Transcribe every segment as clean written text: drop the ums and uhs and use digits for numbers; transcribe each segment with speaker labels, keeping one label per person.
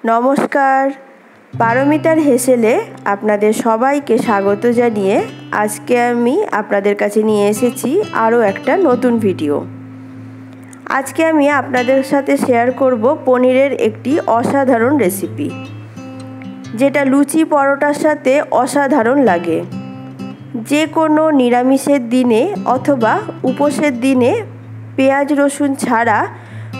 Speaker 1: নমস্কার, পারমিতার হেসেলে আপনাদের সবাইকে স্বাগত জানিয়ে আজকে আমি আপনাদের কাছে নিয়ে এসেছি আরও একটা নতুন ভিডিও। আজকে আমি আপনাদের সাথে শেয়ার করব পনিরের একটি অসাধারণ রেসিপি, যেটা লুচি পরোটার সাথে অসাধারণ লাগে। যে কোনো নিরামিষের দিনে অথবা উপোসের দিনে পেঁয়াজ রসুন ছাড়া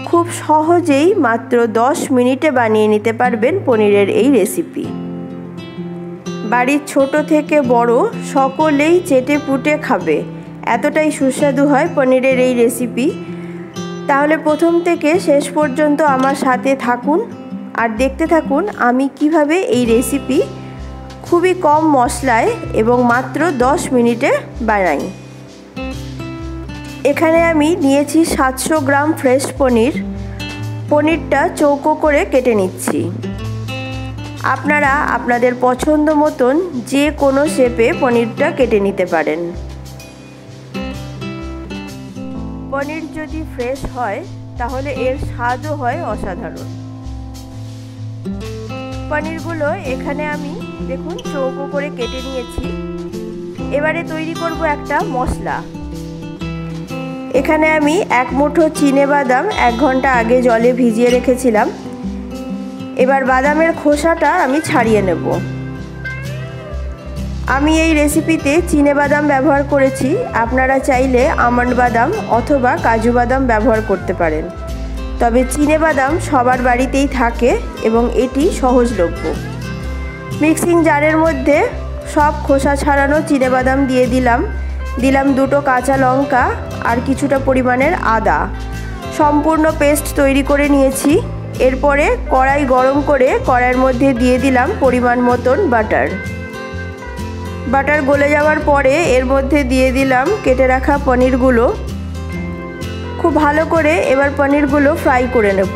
Speaker 1: খুব সহজেই মাত্র 10 মিনিটে বানিয়ে নিতে পারবেন পনিরের এই রেসিপি। বাড়ির ছোট থেকে বড় সকলেই চেটে পুটে খাবে, এতটাই সুস্বাদু হয় পনিরের এই রেসিপি। তাহলে প্রথম থেকে শেষ পর্যন্ত আমার সাথে থাকুন আর দেখতে থাকুন আমি কিভাবে এই রেসিপি খুবই কম মশলায় এবং মাত্র 10 মিনিটে বানাই। এখানে আমি নিয়েছি 700 গ্রাম ফ্রেশ পনির। পনিরটা চৌকো করে কেটে নিচ্ছি। আপনারা আপনাদের পছন্দ মতন যে কোনো শেপে পনিরটা কেটে নিতে পারেন। পনির যদি ফ্রেশ হয় তাহলে এর স্বাদও হয় অসাধারণ। পনিরগুলো এখানে আমি দেখুন চৌকো করে কেটে নিয়েছি। এবারে তৈরি করব একটা মশলা। এখানে আমি 1 মুঠো চিনেবাদাম 1 ঘন্টা আগে জলে ভিজিয়ে রেখেছিলাম। এবার বাদামের খোসাটা আমি ছাড়িয়ে নেব। আমি এই রেসিপিতে চিনেবাদাম ব্যবহার করেছি, আপনারা চাইলে আমন্ড বাদাম অথবা কাজু বাদাম ব্যবহার করতে পারেন। তবে চিনেবাদাম সবার বাড়িতেই থাকে এবং এটি সহজলভ্য। মিক্সিং জারের মধ্যে সব খোসা ছাড়ানো চিনেবাদাম দিয়ে দিলাম 2টো কাঁচা লঙ্কা আর কিছুটা পরিমাণের আদা। সম্পূর্ণ পেস্ট তৈরি করে নিয়েছি। এরপরে কড়াই গরম করে কড়াইয়ের মধ্যে দিয়ে দিলাম পরিমাণ মতন বাটার। বাটার গলে যাওয়ার পরে এর মধ্যে দিয়ে দিলাম কেটে রাখা পনিরগুলো। খুব ভালো করে এবার পনিরগুলো ফ্রাই করে নেব।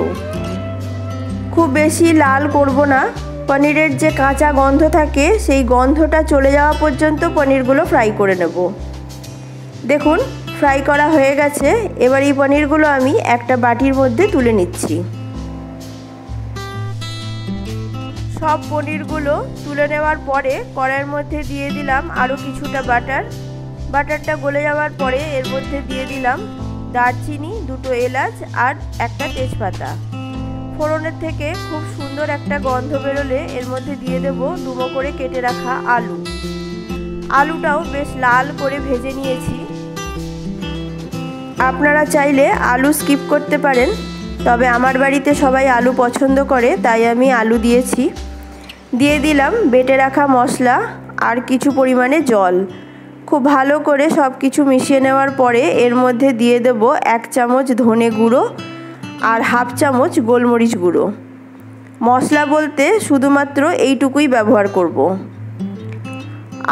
Speaker 1: খুব বেশি লাল করব না, পনিরের যে কাঁচা গন্ধ থাকে সেই গন্ধটা চলে যাওয়া পর্যন্ত পনিরগুলো ফ্রাই করে নেব। দেখুন ফ্রাই করা হয়ে গেছে। এবার এই পনিরগুলো আমি একটা বাটির মধ্যে তুলে নিচ্ছি। সব পনিরগুলো তুলে নেওয়ার পরে কড়াইয়ের মধ্যে দিয়ে দিলাম আরও কিছুটা বাটার। বাটারটা গলে যাওয়ার পরে এর মধ্যে দিয়ে দিলাম দারচিনি, 2টো এলাচ আর একটা তেজপাতা। ফোড়নের থেকে খুব সুন্দর একটা গন্ধ বেরোলে এর মধ্যে দিয়ে দেব ডুমো করে কেটে রাখা আলু। আলুটাও বেশ লাল করে ভেজে নিয়েছি। আপনারা চাইলে আলু স্কিপ করতে পারেন, তবে আমার বাড়িতে সবাই আলু পছন্দ করে তাই আমি আলু দিয়েছি। দিয়ে দিলাম বেটে রাখা মশলা আর কিছু পরিমাণে জল। খুব ভালো করে সব কিছু মিশিয়ে নেওয়ার পরে এর মধ্যে দিয়ে দেব 1 চামচ ধনে গুঁড়ো আর 1/2 চামচ গোলমরিচ গুঁড়ো। মশলা বলতে শুধুমাত্র এইটুকুই ব্যবহার করব।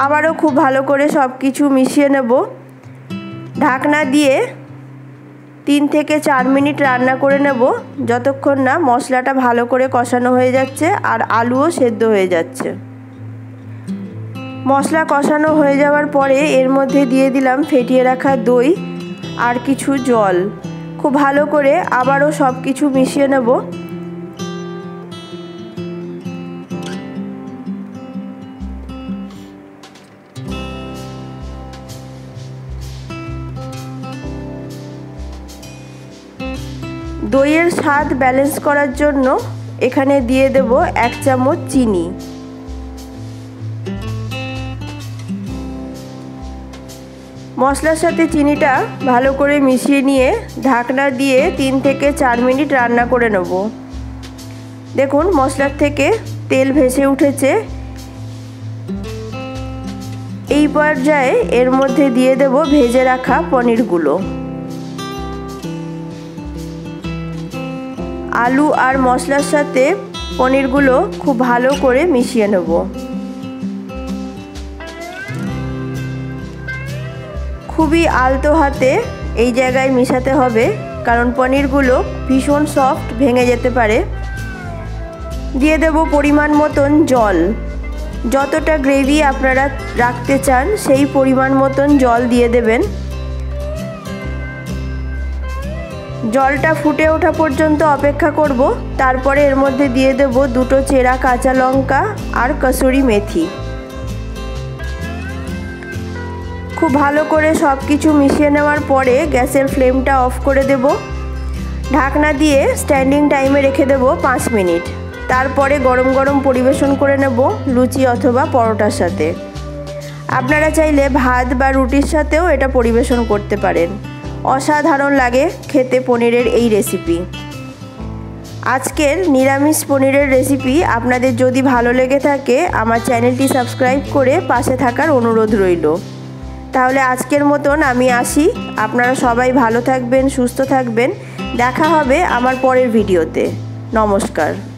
Speaker 1: আবারও খুব ভালো করে সব কিছু মিশিয়ে নেব। ঢাকনা দিয়ে 3 থেকে 4 মিনিট রান্না করে নেব, যতক্ষণ না মশলাটা ভালো করে কষানো হয়ে যাচ্ছে আর আলুও সেদ্ধ হয়ে যাচ্ছে। মশলা কষানো হয়ে যাওয়ার পরে এর মধ্যে দিয়ে দিলাম ফেটিয়ে রাখা দই আর কিছু জল। খুব ভালো করে আবারও সব কিছু মিশিয়ে নেব। দইয়ের স্বাদ ব্যালেন্স করার জন্য এখানে দিয়ে দেব 1 চামচ চিনি। মশলার সাথে চিনিটা ভালো করে মিশিয়ে নিয়ে ঢাকনা দিয়ে 3 থেকে 4 মিনিট রান্না করে নেব। দেখুন মশলার থেকে তেল ভেসে উঠেছে। এই পর্যায়ে এর মধ্যে দিয়ে দেব ভেজে রাখা পনিরগুলো। আলু আর মশলার সাথে পনিরগুলো খুব ভালো করে মিশিয়ে নেব। খুবই আলতো হাতে এই জায়গায় মিশাতে হবে, কারণ পনিরগুলো ভীষণ সফট, ভেঙে যেতে পারে। দিয়ে দেব পরিমাণ মতন জল। যতটা গ্রেভি আপনারা রাখতে চান সেই পরিমাণ মতন জল দিয়ে দেবেন। জলটা ফুটে ওঠা পর্যন্ত অপেক্ষা করব। তারপরে এর মধ্যে দিয়ে দেব 2টো চেরা কাঁচা লঙ্কা আর কসুরি মেথি। খুব ভালো করে সব কিছু মিশিয়ে নেওয়ার পরে গ্যাসের ফ্লেমটা অফ করে দেব। ঢাকনা দিয়ে স্ট্যান্ডিং টাইমে রেখে দেব 5 মিনিট। তারপরে গরম গরম পরিবেশন করে নেব লুচি অথবা পরোটার সাথে। আপনারা চাইলে ভাত বা রুটির সাথেও এটা পরিবেশন করতে পারেন। অসাধারণ লাগে খেতে পনিরের এই রেসিপি। আজকের নিরামিষ পনিরের রেসিপি আপনাদের যদি ভালো লেগে থাকে আমার চ্যানেলটি সাবস্ক্রাইব করে পাশে থাকার অনুরোধ রইল। তাহলে আজকের মতন আমি আসি। আপনারা সবাই ভালো থাকবেন, সুস্থ থাকবেন। দেখা হবে আমার পরের ভিডিওতে। নমস্কার।